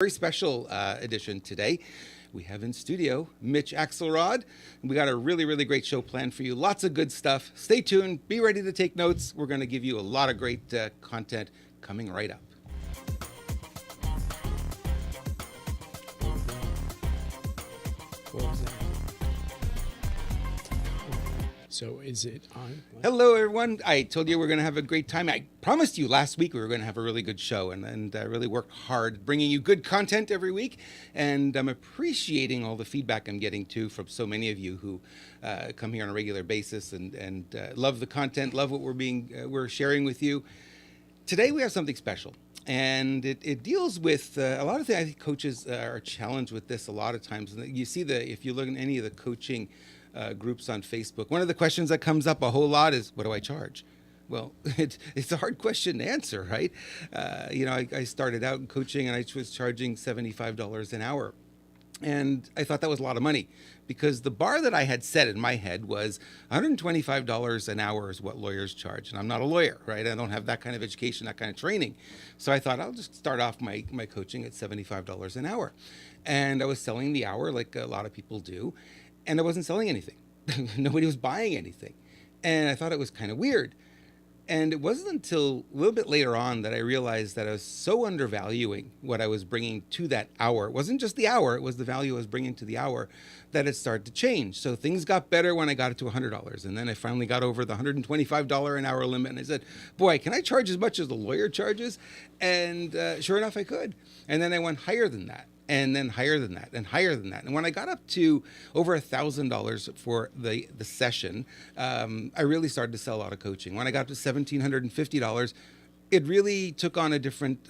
Very special edition today. We have in studio Mitch Axelrod. We got a really, really great show planned for you. Lots of good stuff. Stay tuned. Be ready to take notes. We're going to give you a lot of great content coming right up. What was that? So is it on? Hello, everyone. I told you we're going to have a great time. I promised you last week we were going to have a really good show, and I really worked hard bringing you good content every week. And I'm appreciating all the feedback I'm getting too from so many of you who come here on a regular basis and love the content, love what we're sharing with you. Today we have something special. And it deals with a lot of things. I think coaches are challenged with this a lot of times. And you see if you look at any of the coaching groups on Facebook, one of the questions that comes up a whole lot is, what do I charge? Well, it's a hard question to answer, right? I started out in coaching and I was charging $75 an hour. And I thought that was a lot of money because the bar that I had set in my head was $125 an hour is what lawyers charge. And I'm not a lawyer, right? I don't have that kind of education, that kind of training. So I thought I'll just start off my coaching at $75 an hour. And I was selling the hour like a lot of people do. And I wasn't selling anything. Nobody was buying anything. And I thought it was kind of weird. And it wasn't until a little bit later on that I realized that I was so undervaluing what I was bringing to that hour. It wasn't just the hour, it was the value I was bringing to the hour that it started to change. So things got better when I got it to $100. And then I finally got over the $125 an hour limit. And I said, boy, can I charge as much as the lawyer charges? And sure enough, I could. And then I went higher than that. And then higher than that, and higher than that. And when I got up to over $1,000 for the session, I really started to sell a lot of coaching. When I got to $1,750, it really took on a different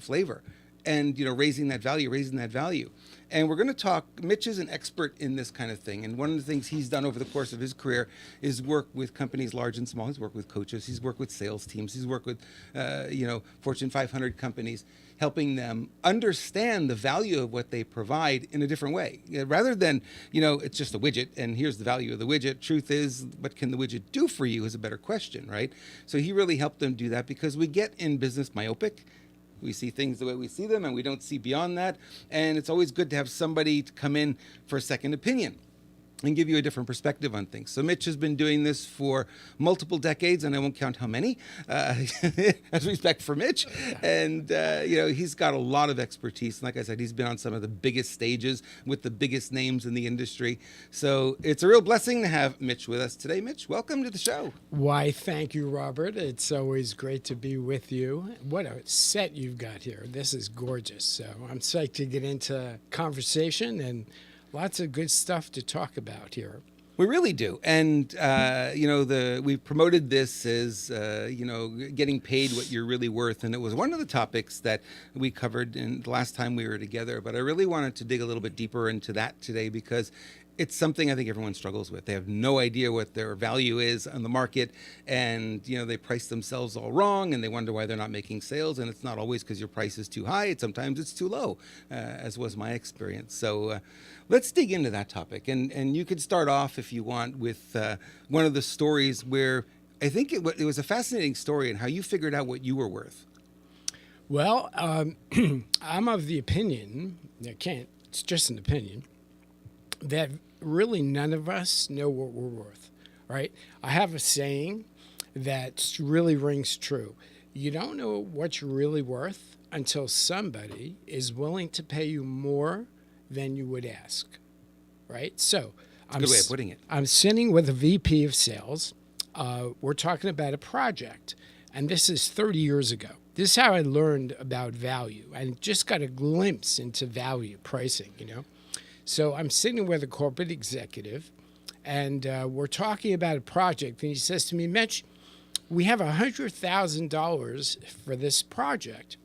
flavor. And raising that value. And we're going to talk. Mitch is an expert in this kind of thing, and one of the things he's done over the course of his career is work with companies large and small. He's worked with coaches. He's worked with sales teams. He's worked with Fortune 500 companies, helping them understand the value of what they provide in a different way, rather than it's just a widget and here's the value of the widget. Truth is, what can the widget do for you is a better question, right? So he really helped them do that because we get in business myopic. We see things the way we see them, and we don't see beyond that. And it's always good to have somebody to come in for a second opinion and give you a different perspective on things. So Mitch has been doing this for multiple decades, and I won't count how many, as respect for Mitch. And, he's got a lot of expertise. And like I said, he's been on some of the biggest stages with the biggest names in the industry. So it's a real blessing to have Mitch with us today. Mitch, welcome to the show. Why, thank you, Robert. It's always great to be with you. What a set you've got here. This is gorgeous. So I'm psyched to get into conversation and lots of good stuff to talk about here. We really do. And, we promoted this as, getting paid what you're really worth. And it was one of the topics that we covered in the last time we were together. But I really wanted to dig a little bit deeper into that today because it's something I think everyone struggles with. They have no idea what their value is on the market, and they price themselves all wrong, and they wonder why they're not making sales. And it's not always because your price is too high. Sometimes it's too low, as was my experience. So let's dig into that topic. And you could start off, if you want, with one of the stories where I think it was a fascinating story and how you figured out what you were worth. Well, I'm of the opinion, it's just an opinion, that really none of us know what we're worth, right? I have a saying that really rings true. You don't know what you're really worth until somebody is willing to pay you more than you would ask, right? So That's a good way of putting it. I'm sitting with a VP of sales. We're talking about a project, and this is 30 years ago. This is how I learned about value and just got a glimpse into value pricing, So I'm sitting with a corporate executive, and we're talking about a project. And he says to me, Mitch, we have $100,000 for this project.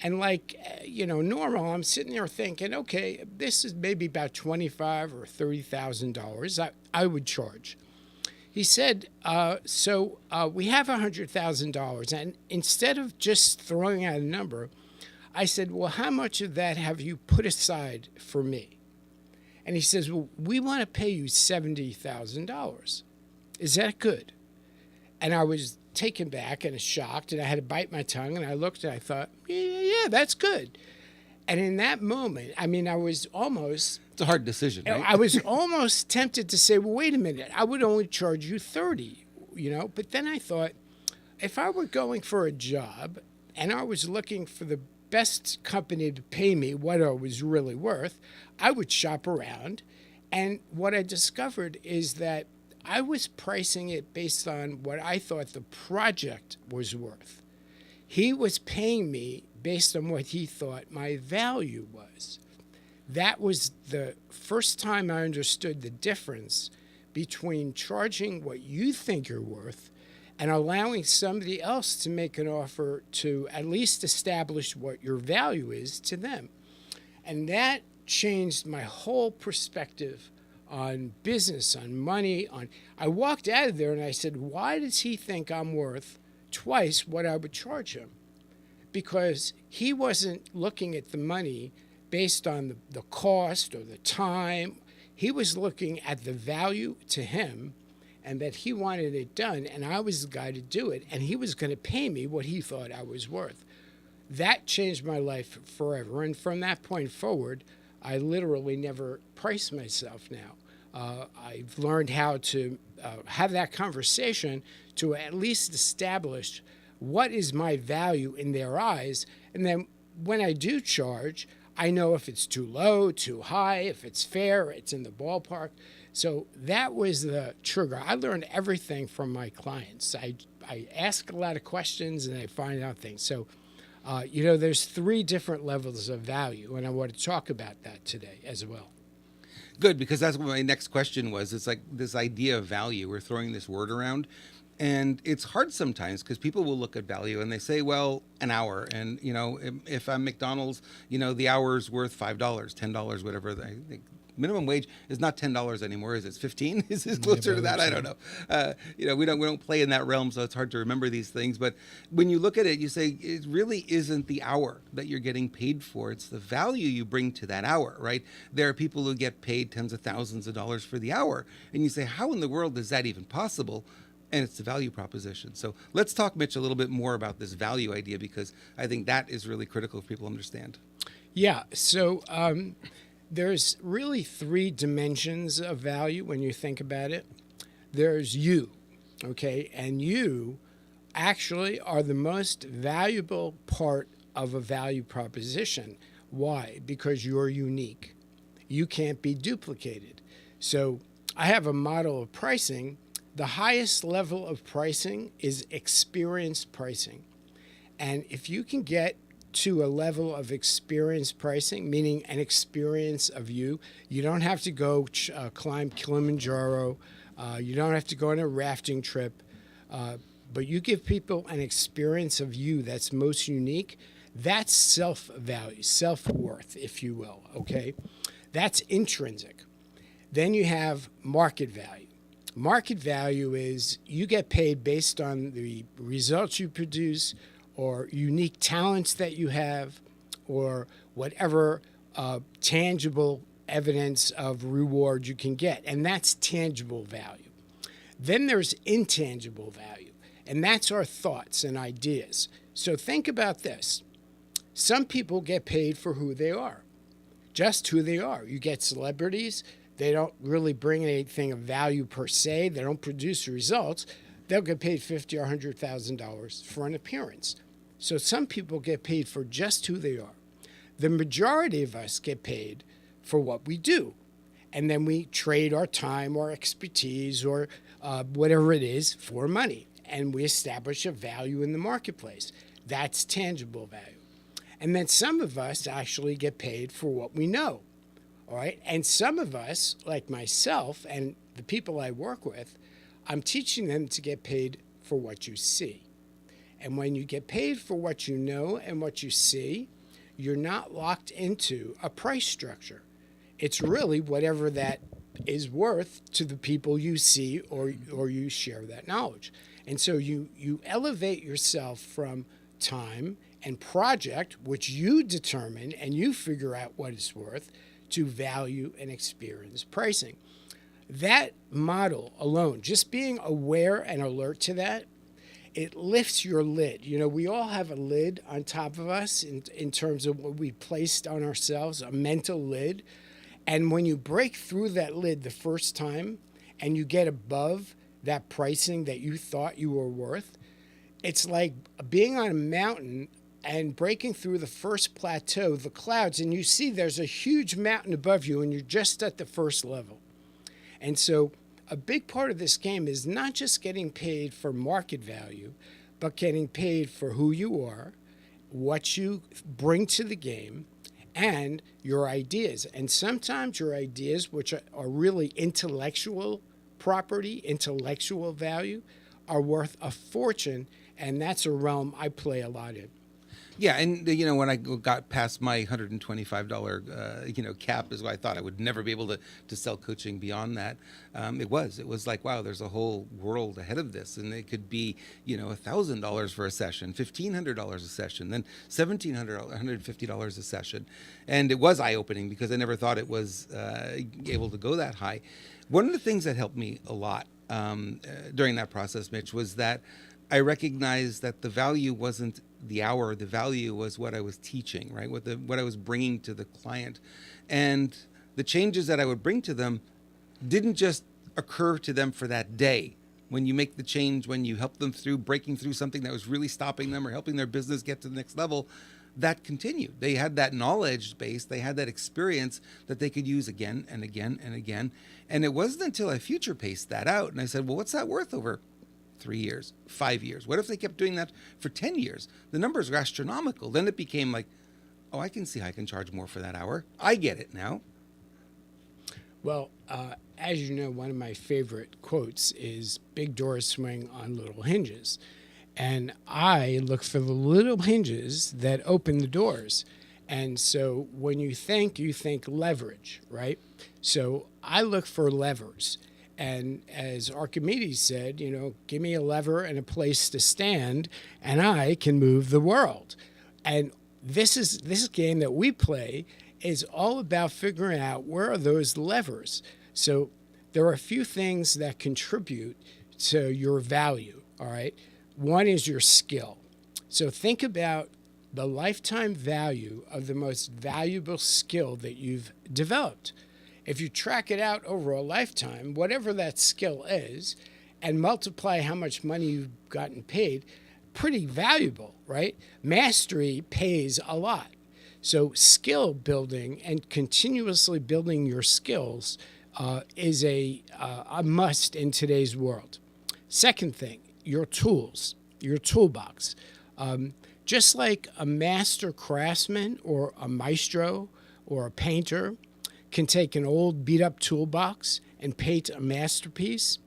And normal, I'm sitting there thinking, okay, this is maybe about $25,000 or $30,000 I would charge. He said, we have $100,000. And instead of just throwing out a number, I said, well, how much of that have you put aside for me? And he says, well, we want to pay you $70,000. Is that good? And I was taken back and shocked, and I had to bite my tongue, and I looked and I thought, yeah, that's good. And in that moment, I mean, I was almost It's a hard decision, right? I was almost tempted to say, well, wait a minute, I would only charge you 30, But then I thought, if I were going for a job and I was looking for the best company to pay me what I was really worth, I would shop around. And what I discovered is that I was pricing it based on what I thought the project was worth. He was paying me based on what he thought my value was. That was the first time I understood the difference between charging what you think you're worth and allowing somebody else to make an offer to at least establish what your value is to them. And that changed my whole perspective on business, on money, I walked out of there and I said, why does he think I'm worth twice what I would charge him? Because he wasn't looking at the money based on the cost or the time. He was looking at the value to him and that he wanted it done, and I was the guy to do it, and he was going to pay me what he thought I was worth. That changed my life forever, and from that point forward, I literally never price myself now. I've learned how to have that conversation to at least establish what is my value in their eyes, and then when I do charge, I know if it's too low, too high, if it's fair, it's in the ballpark. So that was the trigger. I learned everything from my clients. I ask a lot of questions and I find out things. So, there's 3 different levels of value, and I want to talk about that today as well. Good, because that's what my next question was. It's like this idea of value. We're throwing this word around. And it's hard sometimes because people will look at value and they say, well, an hour. And, if I'm McDonald's, the hour's worth $5, $10, whatever. I think minimum wage is not $10 anymore. Is it 15? Is it closer to that? I don't know. We don't play in that realm, so it's hard to remember these things. But when you look at it, you say it really isn't the hour that you're getting paid for. It's the value you bring to that hour, right? There are people who get paid tens of thousands of dollars for the hour. And you say, how in the world is that even possible? And it's the value proposition. So let's talk, Mitch, a little bit more about this value idea, because I think that is really critical for people to understand. Yeah. So there's really 3 dimensions of value when you think about it. There's you, okay? And you actually are the most valuable part of a value proposition. Why? Because you're unique. You can't be duplicated. So I have a model of pricing. The highest level of pricing is experience pricing. And if you can get to a level of experience pricing, meaning an experience of you, you don't have to go climb Kilimanjaro, you don't have to go on a rafting trip, but you give people an experience of you that's most unique, that's self-value, self-worth, if you will, okay? That's intrinsic. Then you have market value. Market value is you get paid based on the results you produce or unique talents that you have or whatever tangible evidence of reward you can get. And that's tangible value. Then there's intangible value, and that's our thoughts and ideas. So think about this. Some people get paid for who they are, just who they are. You get celebrities. They don't really bring anything of value per se. They don't produce results. They'll get paid $50,000 or $100,000 for an appearance. So some people get paid for just who they are. The majority of us get paid for what we do. And then we trade our time or expertise or whatever it is for money. And we establish a value in the marketplace. That's tangible value. And then some of us actually get paid for what we know. All right. And some of us, like myself and the people I work with, I'm teaching them to get paid for what you see. And when you get paid for what you know and what you see, you're not locked into a price structure. It's really whatever that is worth to the people you see or you share that knowledge. And so you elevate yourself from time and project, which you determine and you figure out what it's worth, to value and experience pricing. That model alone, just being aware and alert to that, it lifts your lid. You know, we all have a lid on top of us in terms of what we placed on ourselves, a mental lid. And when you break through that lid the first time and you get above that pricing that you thought you were worth, it's like being on a mountain and breaking through the first plateau, the clouds, and you see there's a huge mountain above you and you're just at the first level. And so a big part of this game is not just getting paid for market value, but getting paid for who you are, what you bring to the game, and your ideas. And sometimes your ideas, which are really intellectual property, intellectual value, are worth a fortune. And that's a realm I play a lot in. Yeah, and when I got past my $125 cap, is what I thought I would never be able to sell coaching beyond that. It was like, wow, there's a whole world ahead of this, and it could be $1,000 for a session, $1,500 a session, then $1,700, $150 a session, and it was eye opening because I never thought it was able to go that high. One of the things that helped me a lot during that process, Mitch, was that I recognized that the value wasn't the hour. The value was what I was teaching, right? What I was bringing to the client. And the changes that I would bring to them didn't just occur to them for that day. When you make the change, when you help them through breaking through something that was really stopping them or helping their business get to the next level, that continued. They had that knowledge base. They had that experience that they could use again and again and again. And it wasn't until I future paced that out and I said, well, what's that worth over 3 years, 5 years? What if they kept doing that for 10 years? The numbers are astronomical. Then it became like, oh, I can see how I can charge more for that hour. I get it now. Well, as you know, one of my favorite quotes is big doors swing on little hinges. And I look for the little hinges that open the doors. And so when you think leverage, right? So I look for levers. And as Archimedes said, give me a lever and a place to stand, and I can move the world. And this game that we play is all about figuring out where are those levers. So there are a few things that contribute to your value, all right? One is your skill. So think about the lifetime value of the most valuable skill that you've developed. If you track it out over a lifetime, whatever that skill is, and multiply how much money you've gotten paid, pretty valuable, right? Mastery pays a lot. So skill building and continuously building your skills is a must in today's world. Second thing, your tools, your toolbox. Just like a master craftsman or a maestro or a painter can take an old beat-up toolbox and paint a masterpiece.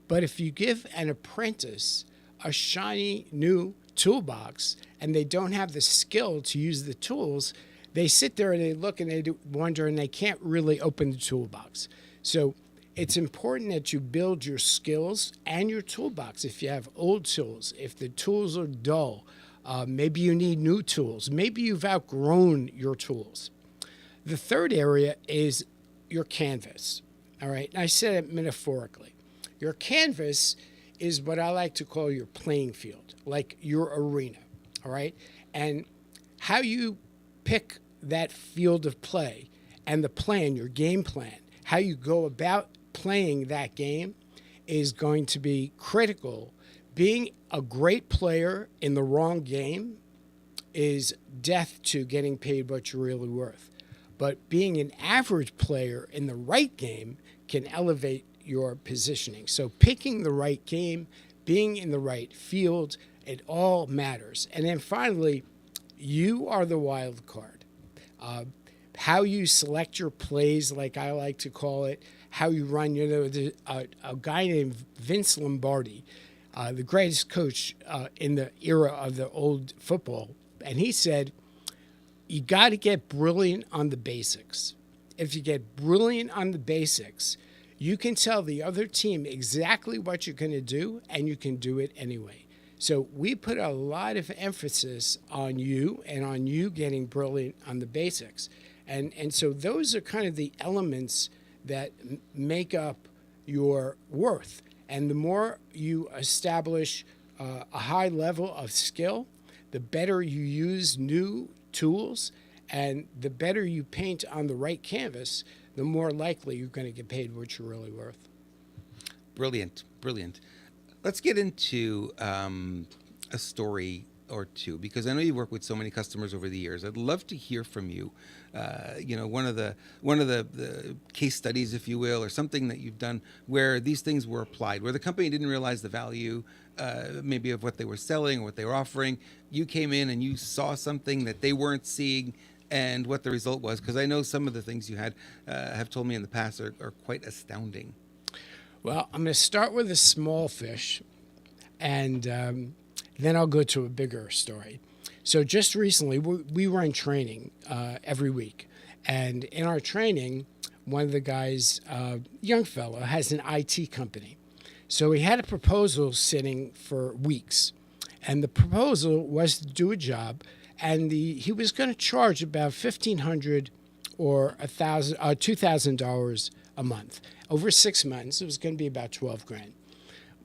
But if you give an apprentice a shiny new toolbox and they don't have the skill to use the tools, they sit there and they look and they wonder and they can't really open the toolbox. So it's important that you build your skills and your toolbox. If you have old tools, if the tools are dull, maybe you need new tools. Maybe you've outgrown your tools. The third area is your canvas, all right? And I said it metaphorically. Your canvas is what I like to call your playing field, like your arena, all right? And how you pick that field of play and the plan, your game plan, how you go about playing that game is going to be critical. Being a great player in the wrong game is death to getting paid what you're really worth. But being an average player in the right game can elevate your positioning. So picking the right game, being in the right field, it all matters. And then finally, you are the wild card. How you select your plays, like I like to call it, how you run. A guy named Vince Lombardi, the greatest coach in the era of the old football, and he said, you got to get brilliant on the basics. If you get brilliant on the basics, you can tell the other team exactly what you're going to do, and you can do it anyway. So we put a lot of emphasis on you and on you getting brilliant on the basics. And so those are kind of the elements that make up your worth. And the more you establish a high level of skill, the better you use new tools, and the better you paint on the right canvas, the more likely you're going to get paid what you're really worth. Brilliant, brilliant. Let's get into a story or two, because I know you work with so many customers over the years. I'd love to hear from you. One of the case studies, if you will, or something that you've done where these things were applied, where the company didn't realize the value, maybe of what they were selling or what they were offering. You came in and you saw something that they weren't seeing, and what the result was. Because I know some of the things you have told me in the past are quite astounding. Well, I'm going to start with a small fish, and then I'll go to a bigger story. So just recently, we run training every week. And in our training, one of the guys, young fellow, has an IT company. So he had a proposal sitting for weeks. And the proposal was to do a job, and he was going to charge about $1,500 or $2,000 a month. Over 6 months, it was going to be about $12,000.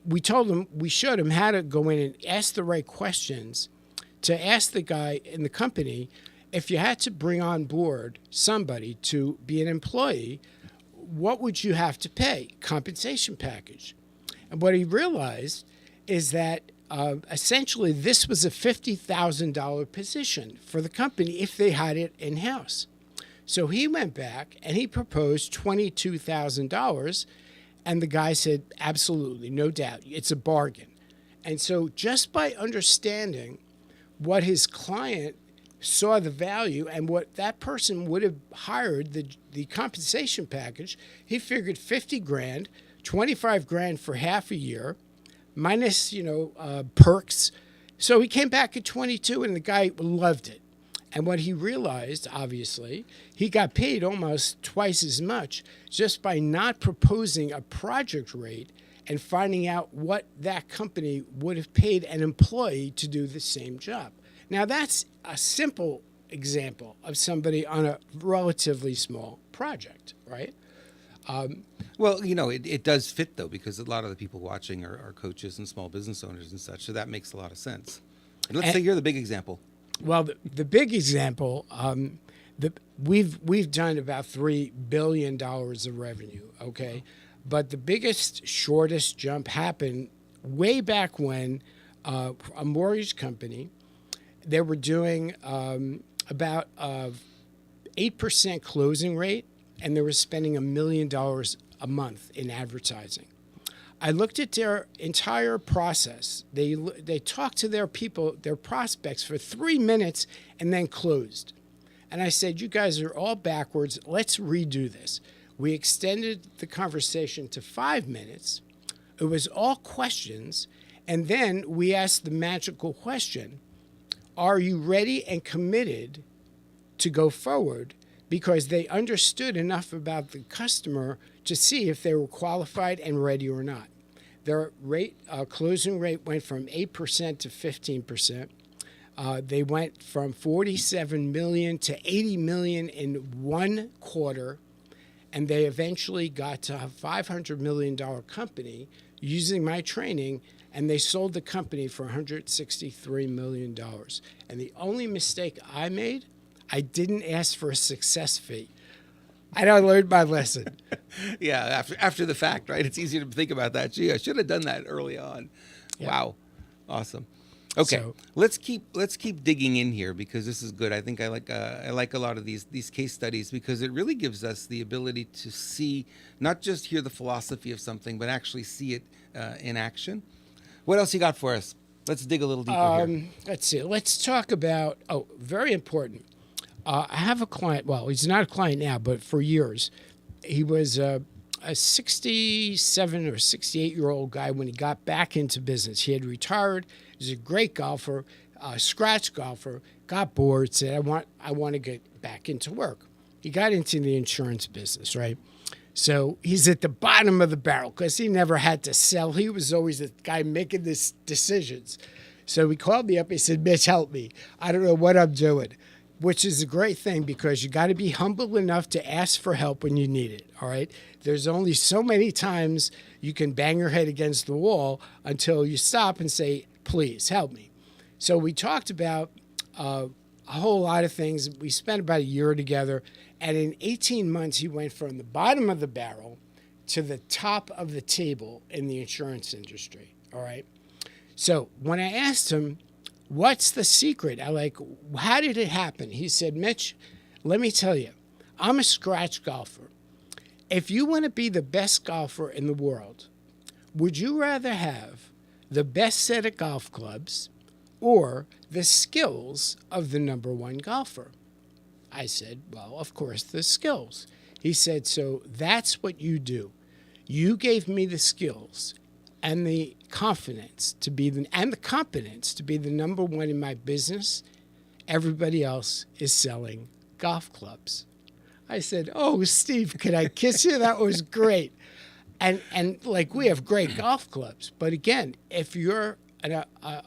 We showed him how to go in and ask the right questions to ask the guy in the company, if you had to bring on board somebody to be an employee, what would you have to pay? Compensation package. And what he realized is that essentially this was a $50,000 position for the company if they had it in-house. So he went back and he proposed $22,000, and the guy said, absolutely, no doubt, it's a bargain. And so just by understanding what his client saw the value and what that person would have hired, the compensation package, he figured $50,000, $25,000 for half a year, minus perks. So he came back at 22, and the guy loved it. And what he realized, obviously, he got paid almost twice as much just by not proposing a project rate and finding out what that company would have paid an employee to do the same job. Now, that's a simple example of somebody on a relatively small project, right? Well, it does fit, though, because a lot of the people watching are coaches and small business owners and such, so that makes a lot of sense. And let's say you're the big example. Well, the big example, we've done about $3 billion of revenue, okay? But the biggest, shortest jump happened way back when a mortgage company, they were doing about 8% closing rate, and they were spending $1 million a month in advertising. I looked at their entire process. They talked to their people, their prospects, for 3 minutes and then closed. And I said, you guys are all backwards. Let's redo this. We extended the conversation to 5 minutes. It was all questions. And then we asked the magical question, are you ready and committed to go forward? Because they understood enough about the customer to see if they were qualified and ready or not. Their closing rate went from 8% to 15%. They went from $47 million to $80 million in 1 quarter, and they eventually got to a $500 million company using my training, and they sold the company for $163 million. And the only mistake I made, I didn't ask for a success fee. I learned my lesson. Yeah, after the fact, right? It's easier to think about that. Gee, I should have done that early on. Yeah. Wow, awesome. Okay, so, let's keep digging in here, because this is good. I think I like a lot of these case studies, because it really gives us the ability to see, not just hear the philosophy of something, but actually see it in action. What else you got for us? Let's dig a little deeper here. Let's see. Let's talk about, very important. I have a client, well, he's not a client now, but for years, he was a 67 or 68-year-old guy when he got back into business. He had retired. He was a great golfer, scratch golfer, got bored, said, I want to get back into work. He got into the insurance business, right? So he's at the bottom of the barrel because he never had to sell. He was always the guy making these decisions. So he called me up. He said, Mitch, help me. I don't know what I'm doing. Which is a great thing, because you got to be humble enough to ask for help when you need it, all right? There's only so many times you can bang your head against the wall until you stop and say, please help me. So we talked about a whole lot of things. We spent about a year together, and in 18 months, he went from the bottom of the barrel to the top of the table in the insurance industry. All right. So when I asked him, what's the secret? How did it happen? He said, Mitch, let me tell you, I'm a scratch golfer. If you want to be the best golfer in the world, would you rather have the best set of golf clubs or the skills of the number one golfer? I said, well, of course, the skills. He said, so that's what you do. You gave me the skills and the confidence to be and the competence to be the number one in my business. Everybody else is selling golf clubs. I said, oh, Steve, could I kiss you? That was great. And we have great golf clubs. But again, if you're an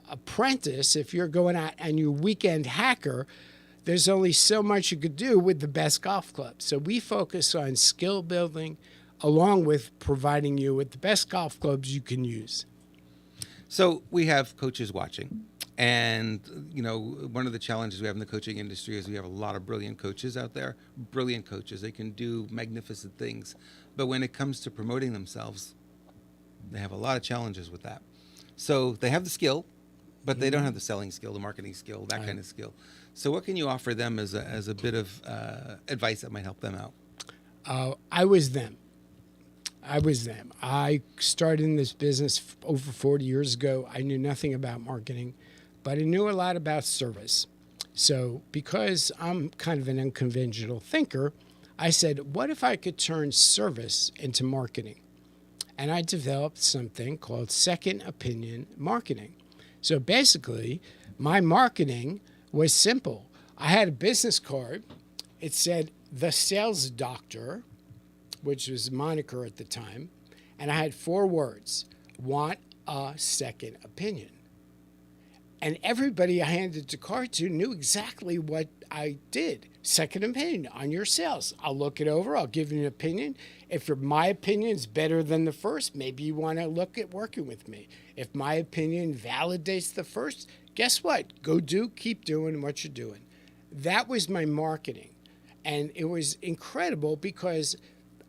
apprentice, if you're going out and you're weekend hacker, there's only so much you could do with the best golf clubs. So we focus on skill building along with providing you with the best golf clubs you can use. So we have coaches watching. And, one of the challenges we have in the coaching industry is we have a lot of brilliant coaches out there, brilliant coaches. They can do magnificent things. But when it comes to promoting themselves, they have a lot of challenges with that. So they have the skill, but they don't have the selling skill, the marketing skill, that kind of skill. So what can you offer them as a bit of advice that might help them out? I was them. I started in this business over 40 years ago. I knew nothing about marketing, but I knew a lot about service. So because I'm kind of an unconventional thinker, I said, what if I could turn service into marketing? And I developed something called second opinion marketing. So basically, my marketing was simple. I had a business card. It said, the sales doctor, which was a moniker at the time, and I had 4 words, want a second opinion. And everybody I handed the card to knew exactly what I did. Second opinion on your sales. I'll look it over. I'll give you an opinion. If my opinion is better than the first, maybe you want to look at working with me. If my opinion validates the first, guess what? Keep doing what you're doing. That was my marketing. And it was incredible because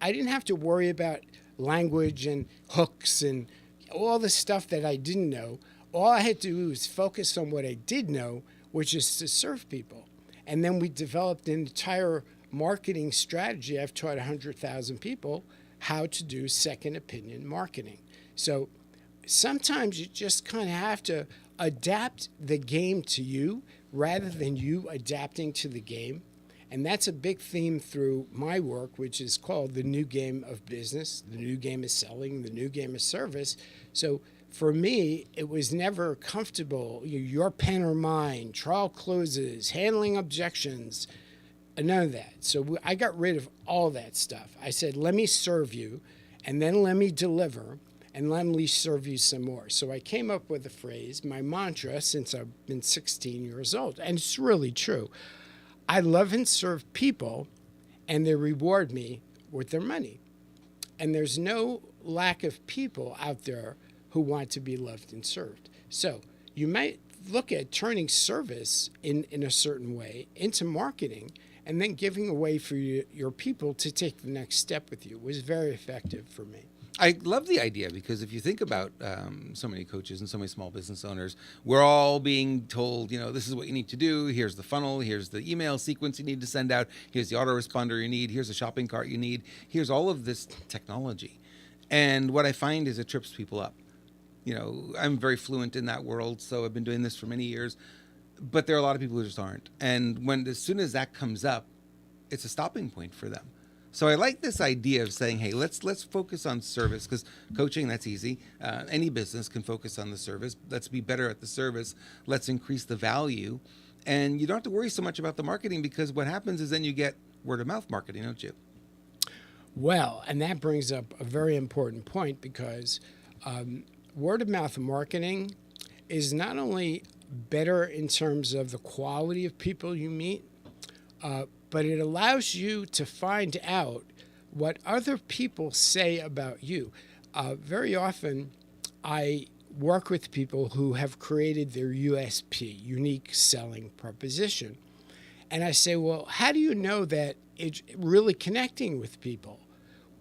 I didn't have to worry about language and hooks and all the stuff that I didn't know. All I had to do was focus on what I did know, which is to serve people. And then we developed an entire marketing strategy. I've taught 100,000 people how to do second opinion marketing. So sometimes you just kind of have to adapt the game to you rather than you adapting to the game. And that's a big theme through my work, which is called the new game of business, the new game of selling, the new game of service. So for me, it was never comfortable. Your pen or mine, trial closes, handling objections, none of that. So I got rid of all that stuff. I said, let me serve you, and then let me deliver, and let me serve you some more. So I came up with a phrase, my mantra, since I've been 16 years old, and it's really true. I love and serve people, and they reward me with their money. And there's no lack of people out there who want to be loved and served. So you might look at turning service in a certain way into marketing and then giving a way for your people to take the next step with you. It was very effective for me. I love the idea because if you think about so many coaches and so many small business owners, we're all being told, this is what you need to do. Here's the funnel. Here's the email sequence you need to send out. Here's the autoresponder you need. Here's the shopping cart you need. Here's all of this technology. And what I find is it trips people up. I'm very fluent in that world, so I've been doing this for many years. But there are a lot of people who just aren't. And as soon as that comes up, it's a stopping point for them. So I like this idea of saying, hey, let's focus on service, because coaching, that's easy. Any business can focus on the service. Let's be better at the service. Let's increase the value. And you don't have to worry so much about the marketing, because what happens is then you get word of mouth marketing, don't you? Well, and that brings up a very important point, because word of mouth marketing is not only better in terms of the quality of people you meet, but it allows you to find out what other people say about you. Very often, I work with people who have created their USP, unique selling proposition. And I say, well, how do you know that it's really connecting with people?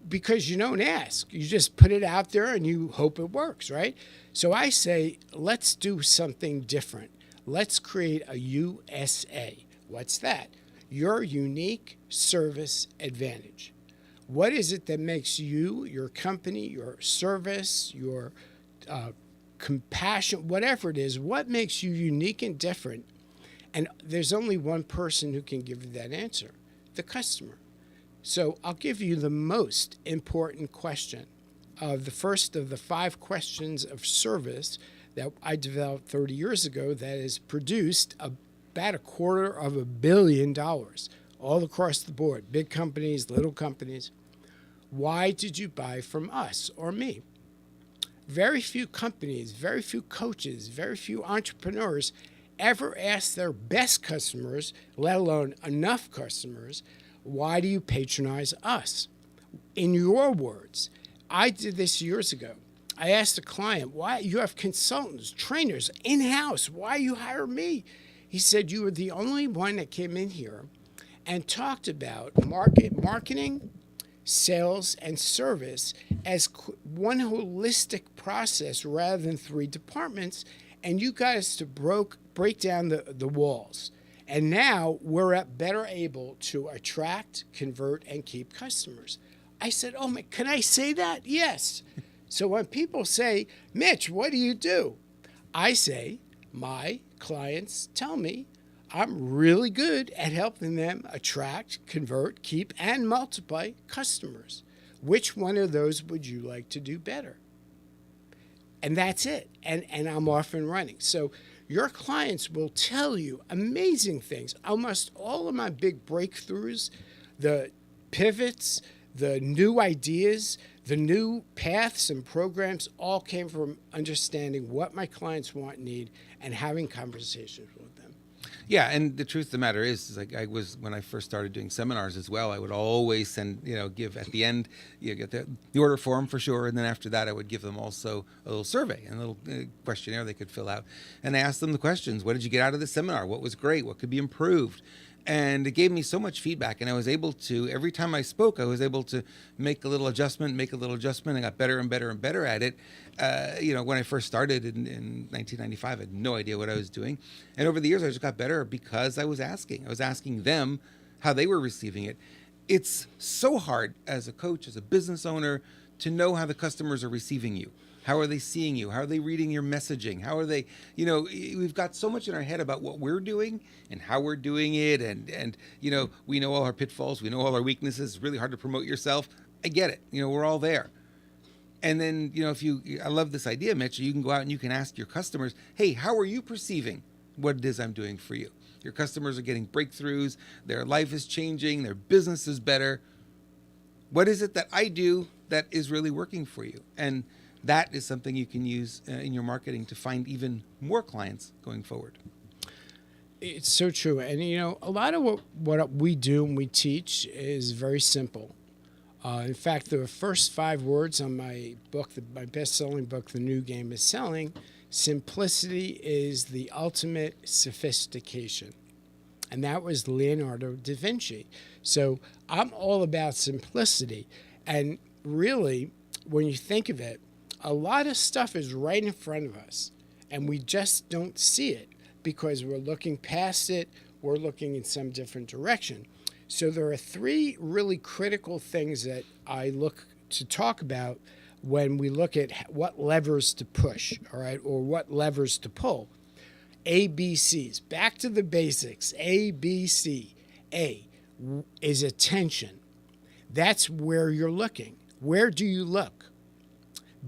Because you don't ask. You just put it out there and you hope it works, right? So I say, let's do something different. Let's create a USA. What's that? Your unique service advantage. What is it that makes you, your company, your service, your compassion, whatever it is, what makes you unique and different? And there's only one person who can give you that answer, the customer. So I'll give you the most important question. The first of the 5 questions of service that I developed 30 years ago that has produced about $250 million all across the board, big companies, little companies. Why did you buy from us or me? Very few companies, very few coaches, very few entrepreneurs ever ask their best customers, let alone enough customers, why do you patronize us? In your words, I did this years ago. I asked a client, why you have consultants, trainers in-house, why you hire me? He said, you were the only one that came in here and talked about marketing, sales, and service as one holistic process rather than 3 departments, and you got us to break down the walls. And now we're better able to attract, convert, and keep customers. I said, oh, man, can I say that? Yes. So when people say, Mitch, what do you do? I say, my clients tell me I'm really good at helping them attract, convert, keep, and multiply customers. Which one of those would you like to do better? And that's it. And I'm off and running. So your clients will tell you amazing things. Almost all of my big breakthroughs, the pivots, the new ideas, the new paths and programs all came from understanding what my clients want and need and having conversations with them. Yeah, and the truth of the matter is like when I first started doing seminars as well, I would always give at the end, you get the order form for sure, and then after that I would give them also a little survey and a little questionnaire they could fill out, and I asked them the questions: what did you get out of the seminar? What was great? What could be improved? And it gave me so much feedback, and I was able to, every time I spoke, I was able to make a little adjustment. I got better and better and better at it. When I first started in 1995, I had no idea what I was doing. And over the years, I just got better because I was asking. I was asking them how they were receiving it. It's so hard as a coach, as a business owner, to know how the customers are receiving you. How are they seeing you? How are they reading your messaging? How are they, we've got so much in our head about what we're doing and how we're doing it. And we know all our pitfalls. We know all our weaknesses. It's really hard to promote yourself. I get it. We're all there. And then, I love this idea, Mitch, you can go out and you can ask your customers, hey, how are you perceiving what it is I'm doing for you? Your customers are getting breakthroughs. Their life is changing. Their business is better. What is it that I do that is really working for you? And that is something you can use in your marketing to find even more clients going forward. It's so true. And, a lot of what we do and we teach is very simple. In fact, the first 5 words on my book, my best-selling book, The New Game is Selling, simplicity is the ultimate sophistication. And that was Leonardo da Vinci. So I'm all about simplicity. And really, when you think of it, a lot of stuff is right in front of us, and we just don't see it because we're looking past it, we're looking in some different direction. So there are 3 really critical things that I look to talk about when we look at what levers to push, all right, or what levers to pull. ABCs, back to the basics, ABC. A is attention. That's where you're looking. Where do you look?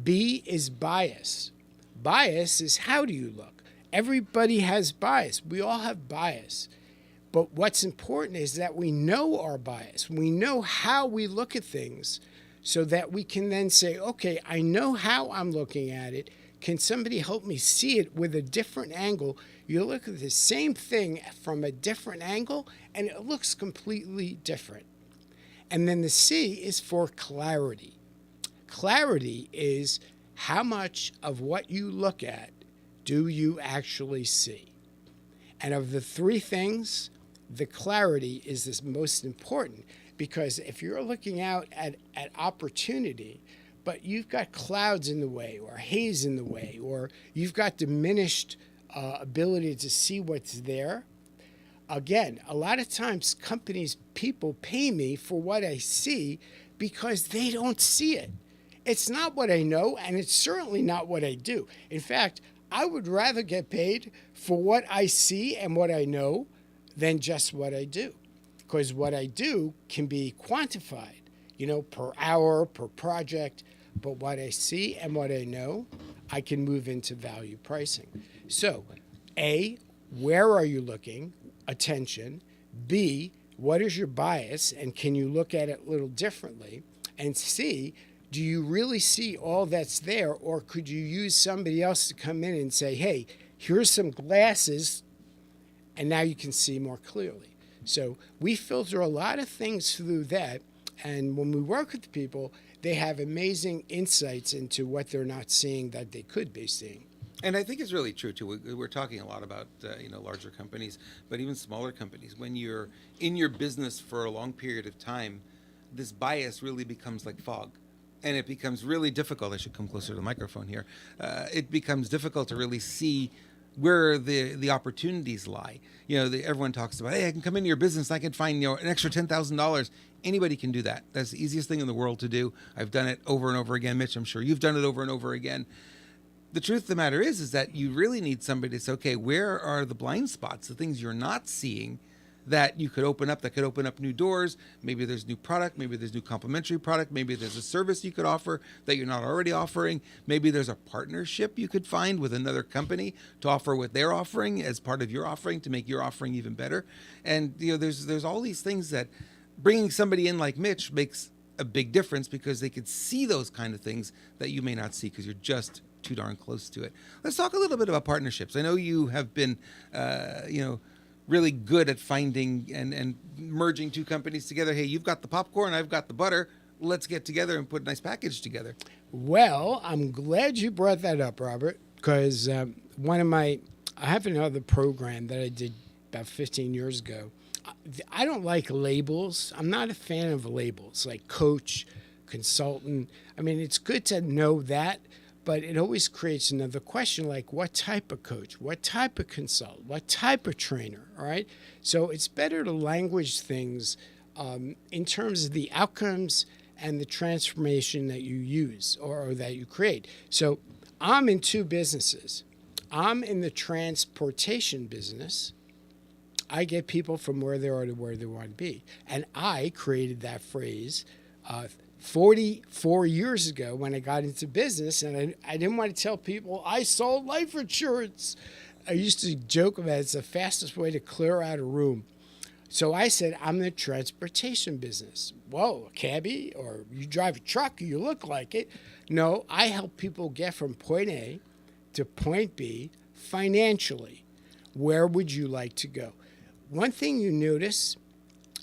B is bias. Bias is how do you look? Everybody has bias. We all have bias. But what's important is that we know our bias. We know how we look at things so that we can then say, okay, I know how I'm looking at it. Can somebody help me see it with a different angle? You look at the same thing from a different angle, and it looks completely different. And then the C is for clarity. Clarity is how much of what you look at do you actually see? And of the three things, the clarity is the most important, because if you're looking out at opportunity, but you've got clouds in the way or haze in the way, or you've got diminished ability to see what's there, again, a lot of times people pay me for what I see because they don't see it. It's not what I know, and it's certainly not what I do. In fact, I would rather get paid for what I see and what I know than just what I do. Because what I do can be quantified, per hour, per project. But what I see and what I know, I can move into value pricing. So, A, where are you looking? Attention. B, what is your bias? And can you look at it a little differently? And C, do you really see all that's there? Or could you use somebody else to come in and say, hey, here's some glasses, and now you can see more clearly. So we filter a lot of things through that. And when we work with people, they have amazing insights into what they're not seeing that they could be seeing. And I think it's really true too. We're talking a lot about larger companies, but even smaller companies. When you're in your business for a long period of time, this bias really becomes like fog, and it becomes really difficult. I should come closer to the microphone here. It becomes difficult to really see where the opportunities lie. Everyone talks about, hey, I can come into your business, and I can find an extra $10,000. Anybody can do that. That's the easiest thing in the world to do. I've done it over and over again. Mitch, I'm sure you've done it over and over again. The truth of the matter is that you really need somebody to say, okay, where are the blind spots, the things you're not seeing that you could open up, that could open up new doors? Maybe there's new product, maybe there's new complementary product, maybe there's a service you could offer that you're not already offering, maybe there's a partnership you could find with another company to offer what they're offering as part of your offering to make your offering even better. And there's all these things that bringing somebody in like Mitch makes a big difference, because they could see those kind of things that you may not see because you're just too darn close to it. Let's talk a little bit about partnerships. I know you have been, really good at finding and merging two companies together. Hey, you've got the popcorn, I've got the butter. Let's get together and put a nice package together. Well, I'm glad you brought that up, Robert, because I have another program that I did about 15 years ago. I don't like labels. I'm not a fan of labels like coach, consultant. I mean, it's good to know that, but it always creates another question, like what type of coach, what type of consultant, what type of trainer, all right? So it's better to language things in terms of the outcomes and the transformation that you use or that you create. So I'm in two businesses. I'm in the transportation business. I get people from where they are to where they want to be. And I created that phrase 44 years ago when I got into business, and I didn't want to tell people I sold life insurance. I used to joke about it's the fastest way to clear out a room. So I said, I'm in the transportation business. Whoa, a cabbie? Or you drive a truck, you look like it. No, I help people get from point A to point B financially. Where would you like to go? One thing you notice,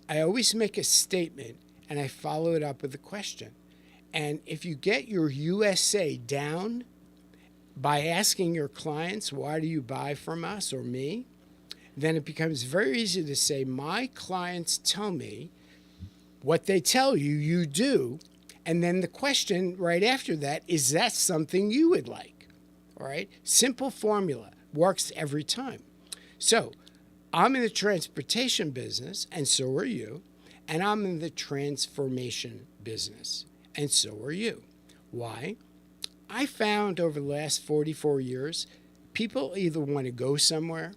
I always make a statement and I follow it up with a question. And if you get your USA down by asking your clients, why do you buy from us or me? Then it becomes very easy to say, my clients tell me what they tell you, you do. And then the question right after that, is that something you would like? All right. Simple formula, works every time. So I'm in the transportation business, and so are you. And I'm in the transformation business, and so are you. Why? I found over the last 44 years, people either want to go somewhere,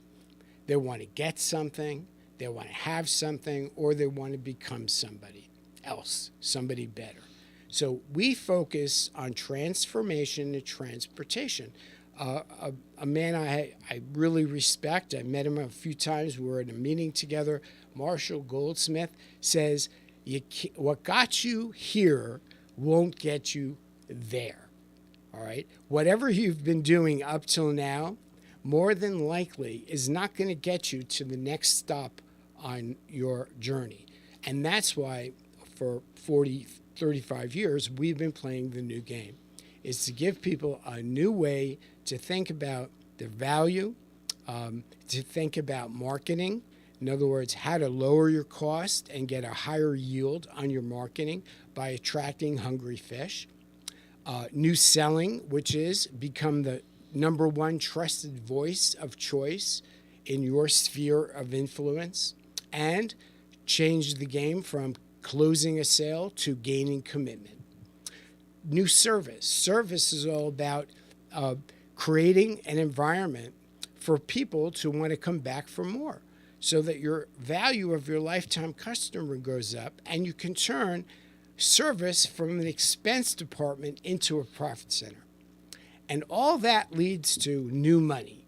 they want to get something, they want to have something, or they want to become somebody else, somebody better. So we focus on transformation and transportation. A man I really respect, I met him a few times, we were in a meeting together, Marshall Goldsmith, says, what got you here won't get you there, all right? Whatever you've been doing up till now, more than likely is not going to get you to the next stop on your journey. And that's why for 35 years, we've been playing the new game. is to give people a new way to think about their value, to think about marketing. In other words, how to lower your cost and get a higher yield on your marketing by attracting hungry fish. New selling, which is become the number one trusted voice of choice in your sphere of influence, and change the game from closing a sale to gaining commitment. New service. Service is all about creating an environment for people to want to come back for more, so that your value of your lifetime customer goes up and you can turn service from an expense department into a profit center. And all that leads to new money.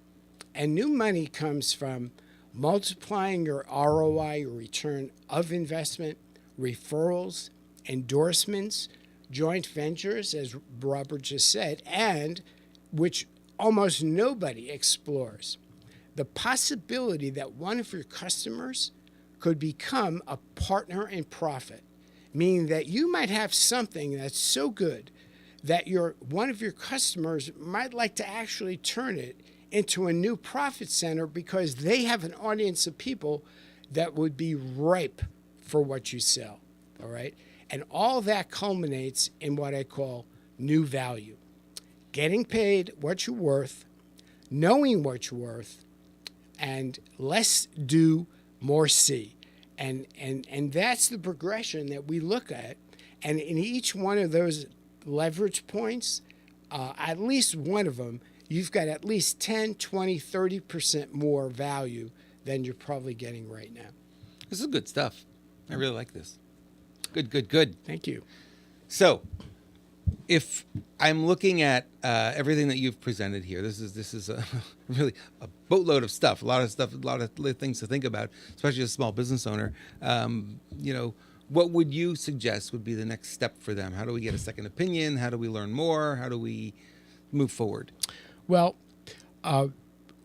And new money comes from multiplying your ROI, your return of investment, referrals, endorsements, joint ventures, as Robert just said, and which almost nobody explores, the possibility that one of your customers could become a partner in profit, meaning that you might have something that's so good that one of your customers might like to actually turn it into a new profit center because they have an audience of people that would be ripe for what you sell, all right? And all that culminates in what I call new value. Getting paid what you're worth, knowing what you're worth, and less do, more see. And that's the progression that we look at. And in each one of those leverage points, at least one of them, you've got at least 10, 20, 30% more value than you're probably getting right now. This is good stuff. I really like this. Good. Thank you. So, if I'm looking at everything that you've presented here, this is really a boatload of stuff, a lot of things to think about, especially as a small business owner. What would you suggest would be the next step for them? How do we get a second opinion? How do we learn more? How do we move forward? Well,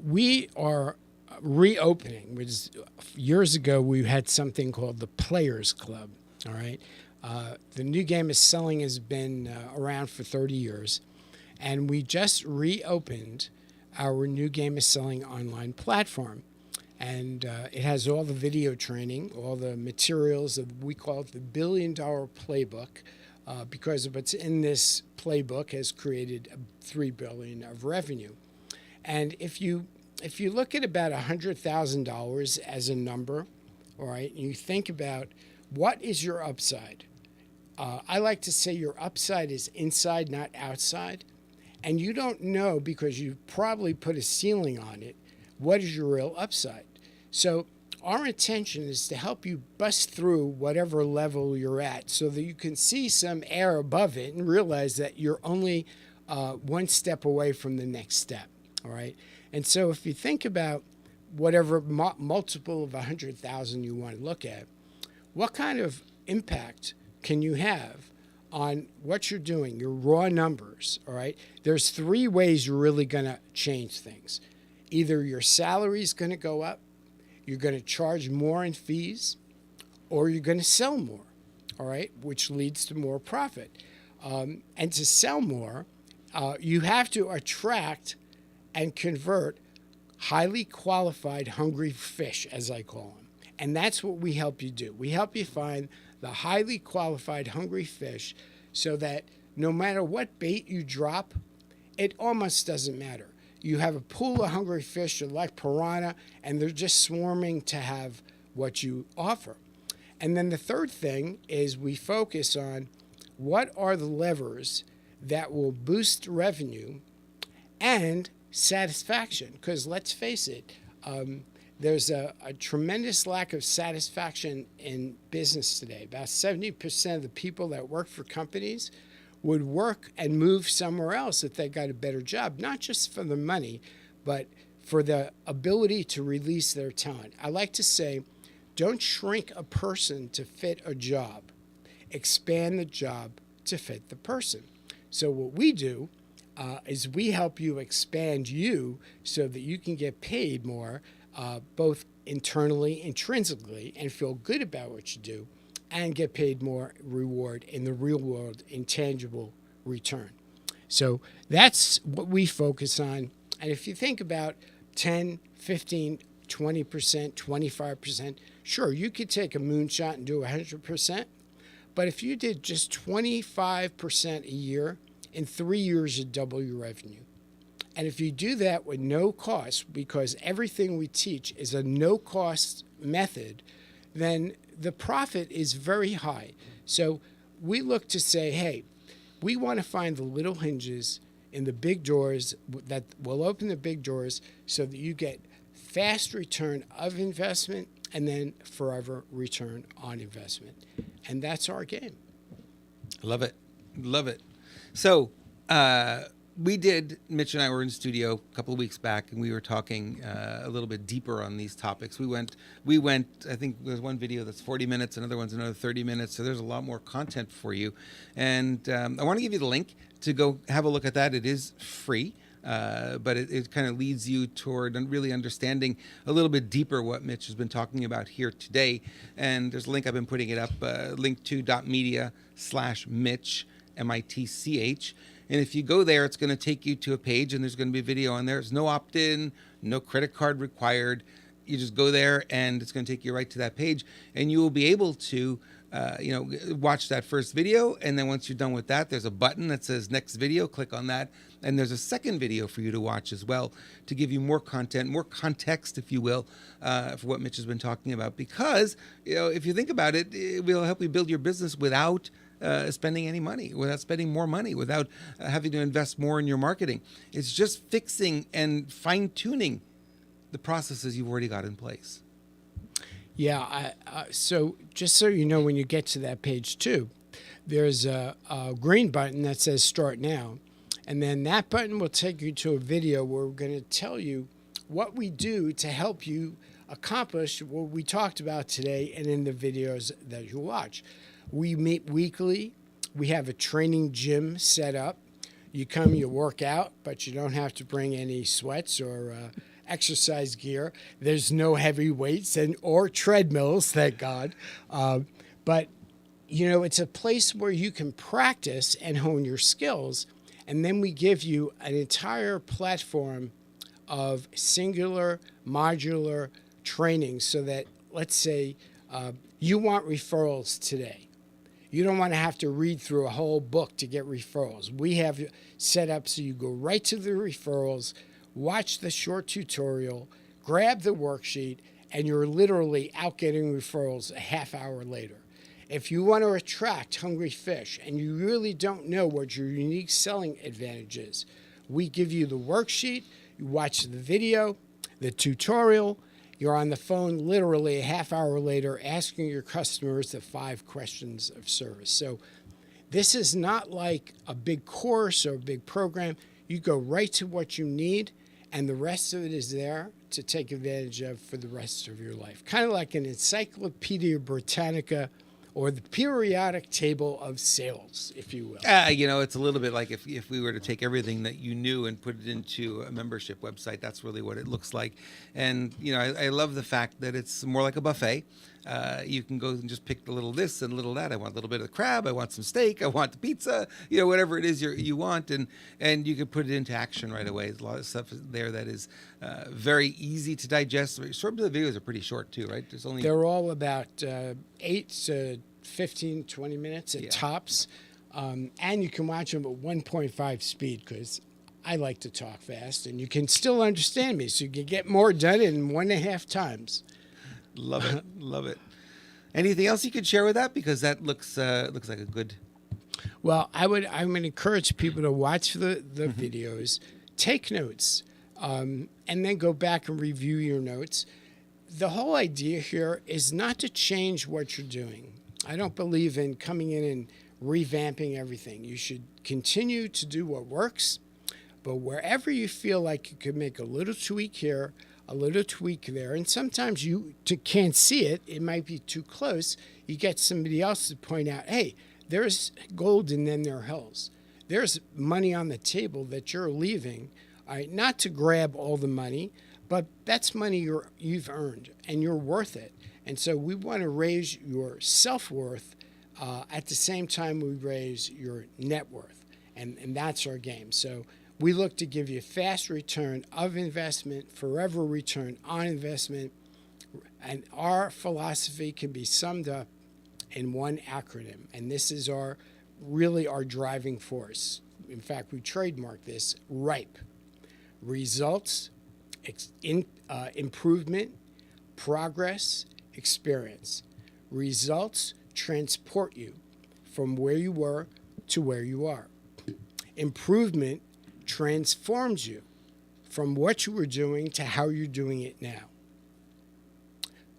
we are reopening, which is, years ago we had something called the Players Club. All right. The new game of selling has been around for 30 years, and we just reopened our new game of selling online platform. And it has all the video training, all the materials we call it the $1 billion playbook, because what's in this playbook has created $3 billion of revenue. And if you look at about $100,000 as a number, all right, and you think about what is your upside. I like to say your upside is inside, not outside. And you don't know, because you probably put a ceiling on it, what is your real upside. So our intention is to help you bust through whatever level you're at so that you can see some air above it and realize that you're only one step away from the next step. All right. And so if you think about whatever multiple of 100,000 you want to look at, what kind of impact can you have on what you're doing, your raw numbers, all right? There's three ways you're really going to change things. Either your salary is going to go up, you're going to charge more in fees, or you're going to sell more, all right, which leads to more profit. And to sell more, you have to attract and convert highly qualified, hungry fish, as I call them. And that's what we help you do. We help you find the highly qualified, hungry fish so that no matter what bait you drop, it almost doesn't matter. You have a pool of hungry fish like piranha, and they're just swarming to have what you offer. And then the third thing is we focus on what are the levers that will boost revenue and satisfaction. Because let's face it, there's a tremendous lack of satisfaction in business today. About 70% of the people that work for companies would work and move somewhere else if they got a better job, not just for the money, but for the ability to release their talent. I like to say, don't shrink a person to fit a job. Expand the job to fit the person. So what we do is we help you expand you so that you can get paid more, both internally, intrinsically, and feel good about what you do, and get paid more reward in the real world, intangible return. So that's what we focus on. And if you think about 10, 15, 20%, 25%, sure, you could take a moonshot and do 100%. But if you did just 25% a year, in 3 years, you double your revenue. And if you do that with no cost, because everything we teach is a no-cost method, then the profit is very high. So we look to say, hey, we want to find the little hinges in the big doors that will open the big doors so that you get fast return of investment and then forever return on investment. And that's our game. Love it. Love it. So, Mitch and I were in studio a couple of weeks back, and we were talking a little bit deeper on these topics. We went, I think there's one video that's 40 minutes, another one's another 30 minutes, so there's a lot more content for you. And I want to give you the link to go have a look at that. It is free, but it kind of leads you toward really understanding a little bit deeper what Mitch has been talking about here today. And there's a link, I've been putting it up, link2.media/Mitch, MITCH. And if you go there, it's going to take you to a page, and there's going to be a video on there. There's no opt-in, no credit card required. You just go there, and it's going to take you right to that page, and you will be able to, watch that first video. And then once you're done with that, there's a button that says next video. Click on that, and there's a second video for you to watch as well to give you more content, more context, if you will, for what Mitch has been talking about. Because if you think about it, it will help you build your business without spending any money, without spending more money, without having to invest more in your marketing. It's just fixing and fine-tuning the processes you've already got in place. Yeah, so just so you know, when you get to that page 2, there's a green button that says Start Now. And then that button will take you to a video where we're going to tell you what we do to help you accomplish what we talked about today and in the videos that you watch. We meet weekly. We have a training gym set up. You come, you work out, but you don't have to bring any sweats or exercise gear. There's no heavy weights or treadmills, thank God. But, it's a place where you can practice and hone your skills. And then we give you an entire platform of singular, modular training so that, let's say, you want referrals today. You don't want to have to read through a whole book to get referrals. We have set up so you go right to the referrals, watch the short tutorial, grab the worksheet, and you're literally out getting referrals a half hour later. If you want to attract hungry fish and you really don't know what your unique selling advantage is, we give you the worksheet, you watch the video, the tutorial, you're on the phone literally a half hour later asking your customers the 5 questions of service. So this is not like a big course or a big program. You go right to what you need, and the rest of it is there to take advantage of for the rest of your life. Kind of like an Encyclopedia Britannica or the periodic table of sales, if you will. It's a little bit like if we were to take everything that you knew and put it into a membership website. That's really what it looks like. And, I love the fact that it's more like a buffet. You can go and just pick a little this and a little that. I want a little bit of crab. I want some steak. I want the pizza. Whatever it is you want, and you can put it into action right away. There's a lot of stuff there that is very easy to digest. Some of the videos are pretty short too, right? They're all about 8 to 15, 20 minutes at tops, and you can watch them at 1.5 speed because I like to talk fast, and you can still understand me, so you can get more done in 1.5 times. Love it. Love it. Anything else you could share with that? Because that looks like a good. Well, I would encourage people to watch the videos, take notes, and then go back and review your notes. The whole idea here is not to change what you're doing. I don't believe in coming in and revamping everything. You should continue to do what works, but wherever you feel like you could make a little tweak here, a little tweak there, and sometimes you can't see it, it might be too close, you get somebody else to point out, hey, there's gold and then there are hills. There's money on the table that you're leaving, all right, not to grab all the money, but that's money you've earned and you're worth it. And so we want to raise your self-worth at the same time we raise your net worth. And that's our game. So we look to give you fast return of investment, forever return on investment. And our philosophy can be summed up in one acronym. And this is really our driving force. In fact, we trademark this: RIPE. Results, improvement, progress, experience. Results transport you from where you were to where you are. Improvement transforms you from what you were doing to how you're doing it now.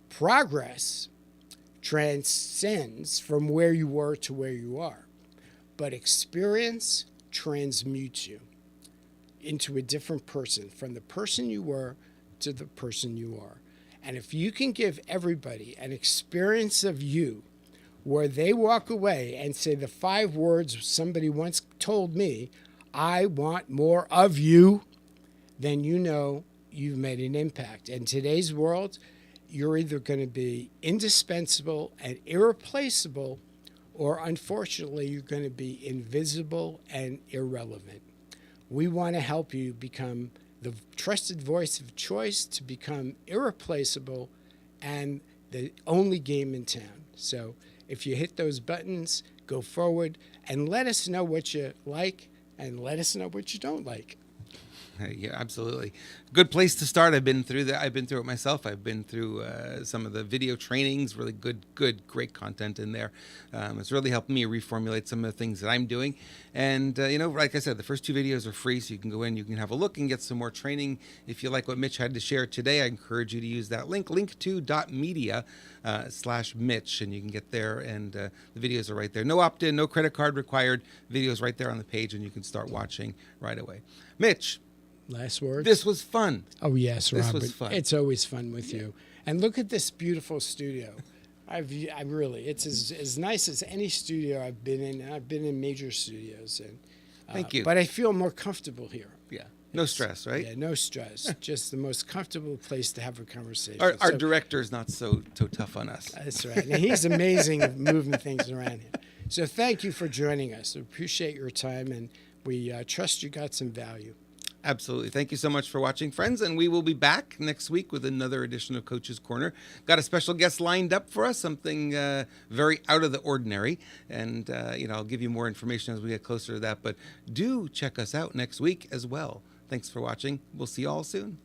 Progress transcends from where you were to where you are. But experience transmutes you into a different person, from the person you were to the person you are. And if you can give everybody an experience of you where they walk away and say the 5 words somebody once told me, "I want more of you," then you know you've made an impact. In today's world, you're either going to be indispensable and irreplaceable, or unfortunately, you're going to be invisible and irrelevant. We want to help you become the trusted voice of choice, to become irreplaceable and the only game in town. So if you hit those buttons, go forward and let us know what you like and let us know what you don't like. Yeah, absolutely. Good place to start. I've been through that. I've been through it myself. I've been through some of the video trainings. Really good, great content in there. It's really helped me reformulate some of the things that I'm doing. And like I said, the first 2 videos are free, so you can go in, you can have a look and get some more training. If you like what Mitch had to share today, I encourage you to use that link, link2.media/Mitch, and you can get there. And the videos are right there. No opt-in, no credit card required. Videos right there on the page, and you can start watching right away. Mitch. Last words? This was fun. Oh, yes, Robert. This was fun. It's always fun with you. And look at this beautiful studio. It's as nice as any studio I've been in. I've been in major studios. And Thank you. But I feel more comfortable here. Yeah. No stress, right? Yeah, no stress. Just the most comfortable place to have a conversation. Our director's not so tough on us. That's right. And he's amazing at moving things around here. So thank you for joining us. We appreciate your time, and we trust you got some value. Absolutely. Thank you so much for watching, friends. And we will be back next week with another edition of Coach's Corner. Got a special guest lined up for us, something very out of the ordinary. And, I'll give you more information as we get closer to that. But do check us out next week as well. Thanks for watching. We'll see you all soon.